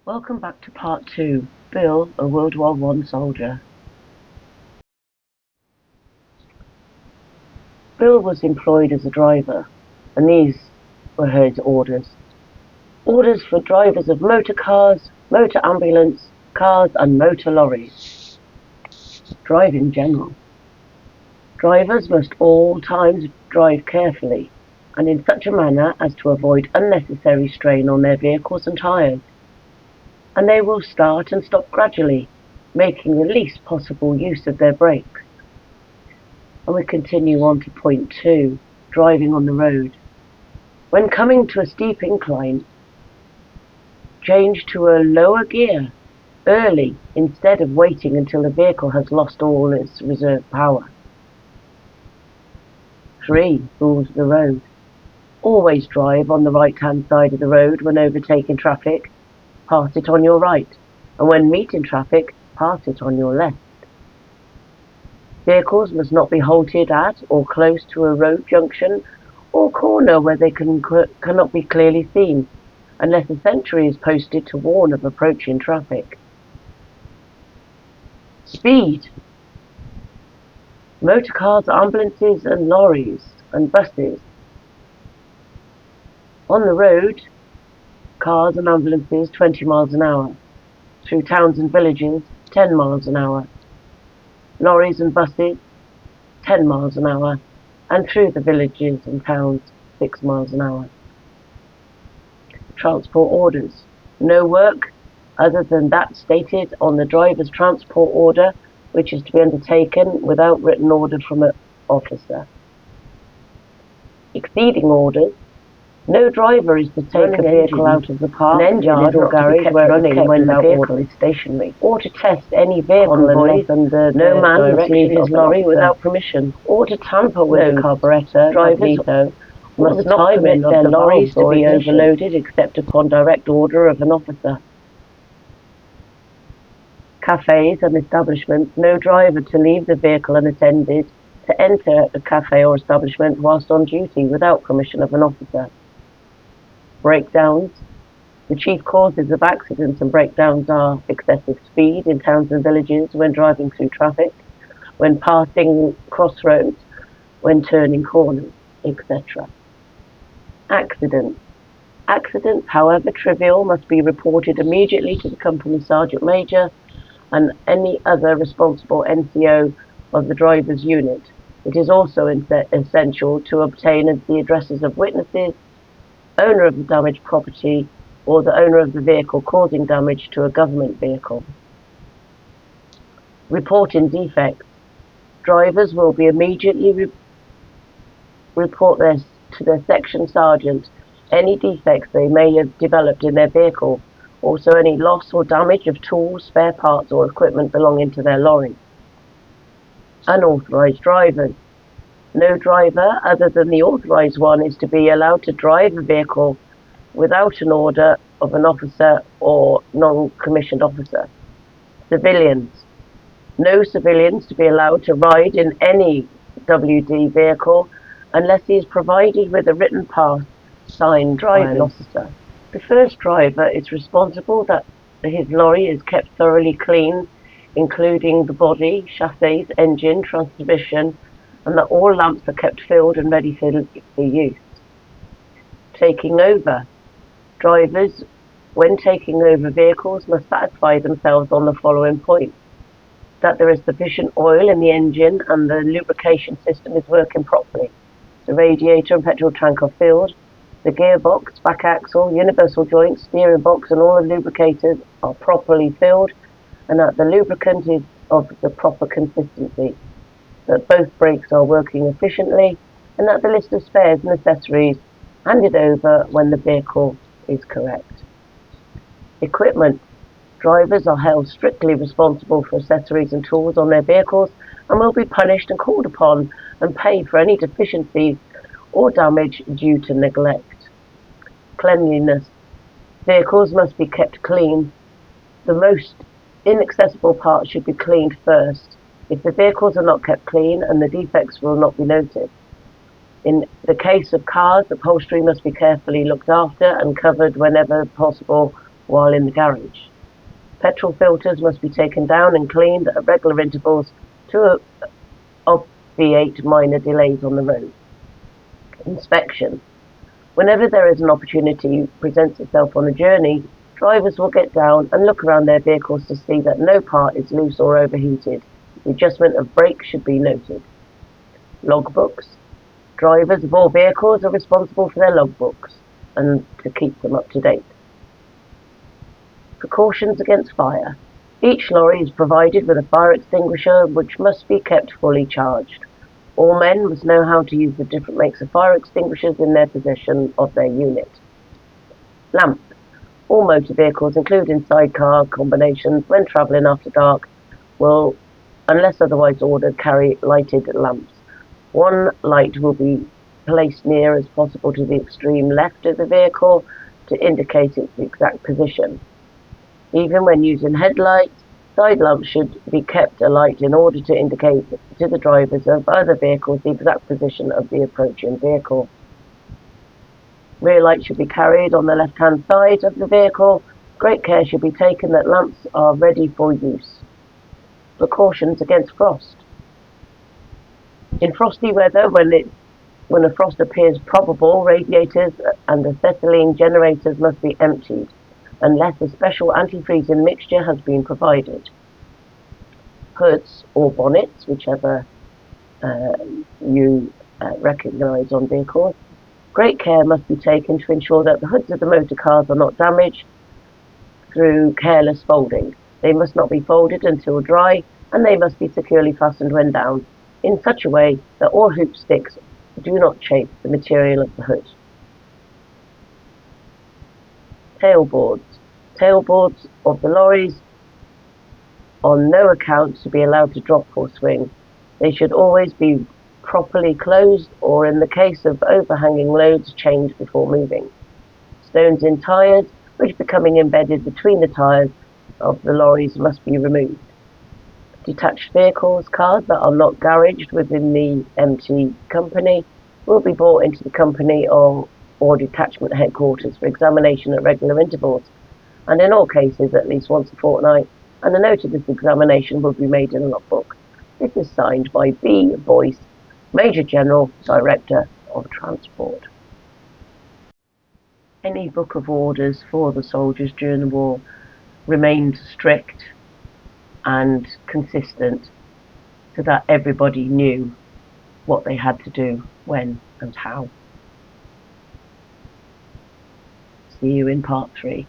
Welcome back to part 2, Bill, a WW1 Soldier. Bill was employed as a driver, and these were his orders. Orders for drivers of motor cars, motor ambulance, cars and motor lorries. Drive in general. Drivers must all times drive carefully, and in such a manner as to avoid unnecessary strain on their vehicles and tyres. And they will start and stop gradually, making the least possible use of their brakes. And we continue on to point 2, driving on the road. When coming to a steep incline, change to a lower gear early instead of waiting until the vehicle has lost all its reserve power. 3, rules of the road. Always drive on the right-hand side of the road when overtaking traffic. Pass it on your right, and when meeting traffic, pass it on your left. Vehicles must not be halted at or close to a road junction or corner where they cannot be clearly seen, unless a sentry is posted to warn of approaching traffic. Speed. Motor cars, ambulances and lorries and buses. On the road, cars and ambulances 20 miles an hour. Through towns and villages, 10 miles an hour. Lorries and buses, 10 miles an hour. And through the villages and towns, 6 miles an hour. Transport orders. No work other than that stated on the driver's transport order, which is to be undertaken without written order from an officer. Exceeding orders. No driver is to take a vehicle out of the park, yard or garage where running when the vehicle is stationary, or to test any vehicle unless under no man must leave his lorry without permission, or to tamper with the carburetor. Drivers must not permit their lorries to be overloaded except upon direct order of an officer. Cafes and establishments. No driver to leave the vehicle unattended to enter a cafe or establishment whilst on duty without permission of an officer. Breakdowns. The chief causes of accidents and breakdowns are excessive speed in towns and villages when driving through traffic, when passing crossroads, when turning corners, etc. Accidents. Accidents, however trivial, must be reported immediately to the company sergeant major and any other responsible NCO of the driver's unit. It is also essential to obtain the addresses of witnesses, owner of the damaged property, or the owner of the vehicle causing damage to a government vehicle. Reporting defects. Drivers will be immediately report to their section sergeant any defects they may have developed in their vehicle, also any loss or damage of tools, spare parts or equipment belonging to their lorry. Unauthorised drivers. No driver other than the authorised one is to be allowed to drive a vehicle without an order of an officer or non-commissioned officer. Civilians. No civilians to be allowed to ride in any WD vehicle unless he is provided with a written pass signed by an officer. The first driver is responsible that his lorry is kept thoroughly clean, including the body, chassis, engine, transmission, and that all lamps are kept filled and ready for use. Taking over. Drivers, when taking over vehicles, must satisfy themselves on the following points: that there is sufficient oil in the engine and the lubrication system is working properly, the radiator and petrol tank are filled, the gearbox, back axle, universal joints, steering box and all the lubricators are properly filled, and that the lubricant is of the proper consistency, that both brakes are working efficiently, and that the list of spares and accessories handed over when the vehicle is correct. Equipment. Drivers are held strictly responsible for accessories and tools on their vehicles and will be punished and called upon and pay for any deficiencies or damage due to neglect. Cleanliness. Vehicles must be kept clean. The most inaccessible parts should be cleaned first. If the vehicles are not kept clean, and the defects will not be noted. In the case of cars, upholstery must be carefully looked after and covered whenever possible while in the garage. Petrol filters must be taken down and cleaned at regular intervals to obviate minor delays on the road. Inspection. Whenever there is an opportunity presents itself on a journey, drivers will get down and look around their vehicles to see that no part is loose or overheated. The adjustment of brakes should be noted. Logbooks. Drivers of all vehicles are responsible for their logbooks and to keep them up to date. Precautions against fire. Each lorry is provided with a fire extinguisher which must be kept fully charged. All men must know how to use the different makes of fire extinguishers in their possession of their unit. Lamp. All motor vehicles, including sidecar combinations, when travelling after dark, will, unless otherwise ordered, carry lighted lamps. One light will be placed near as possible to the extreme left of the vehicle to indicate its exact position. Even when using headlights, side lamps should be kept alight in order to indicate to the drivers of other vehicles the exact position of the approaching vehicle. Rear lights should be carried on the left-hand side of the vehicle. Great care should be taken that lamps are ready for use. Precautions against frost. In frosty weather, when a frost appears probable, radiators and acetylene generators must be emptied, unless a special anti-freezing mixture has been provided. Hoods or bonnets, whichever you recognise on vehicles. Great care must be taken to ensure that the hoods of the motor cars are not damaged through careless folding. They must not be folded until dry, and they must be securely fastened when down, in such a way that all hoop sticks do not chafe the material of the hood. Tailboards. Tailboards of the lorries on no account to be allowed to drop or swing. They should always be properly closed, or in the case of overhanging loads, chained before moving. Stones in tyres, which becoming embedded between the tyres of the lorries, must be removed. Detached vehicles, cars that are not garaged within the MT company, will be brought into the company or detachment headquarters for examination at regular intervals, and in all cases at least once a fortnight, and a note of this examination will be made in a logbook. This is signed by B. Boyce, Major General, Director of Transport. Any book of orders for the soldiers during the war remained strict and consistent so that everybody knew what they had to do, when and how. See you in part 3.